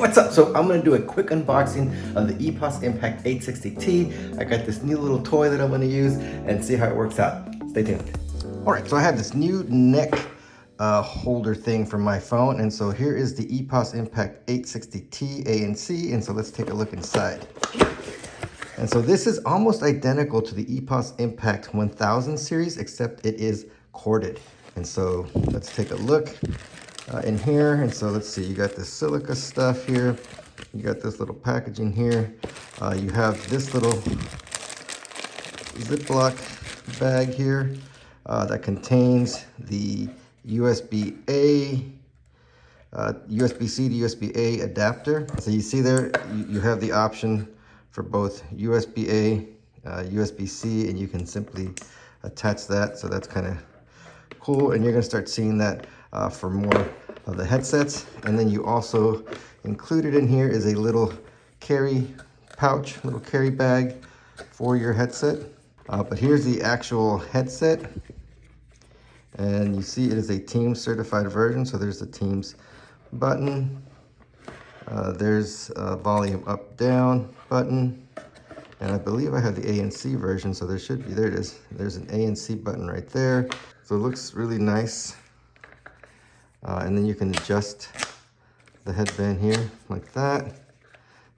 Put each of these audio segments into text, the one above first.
What's up? So I'm gonna do a quick unboxing of the EPOS Impact 860T. I got this new little toy that I'm gonna use and see how it works out. Stay tuned. All right, so I have this new neck holder thing for my phone, and so here is the EPOS Impact 860T ANC, and so let's take a look inside. And so this is almost identical to the EPOS Impact 1000 series, except it is corded. And so let's take a look in here. And so let's see, you got this silica stuff here. You got this little packaging here. You have this little Ziploc bag here that contains the USB-A, USB-C to USB-A adapter. So you see there, you have the option for both USB-A, USB-C, and you can simply attach that. So that's kind of cool, and you're gonna start seeing that for more of the headsets. And then you also included in here is a little carry pouch, little carry bag for your headset. But here's the actual headset, and you see it is a Teams certified version. So there's the Teams button. There's a volume up down button, and I believe I have the ANC version, so there should be, there it is, there's an ANC button right there. So it looks really nice, and then you can adjust the headband here like that.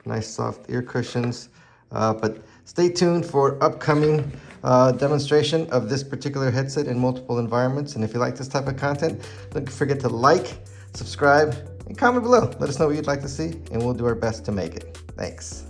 Nice soft ear cushions. But stay tuned for upcoming demonstration of this particular headset in multiple environments. And if you like this type of content, don't forget to like, subscribe, and comment below. Let us know what you'd like to see, and we'll do our best to make it. Thanks.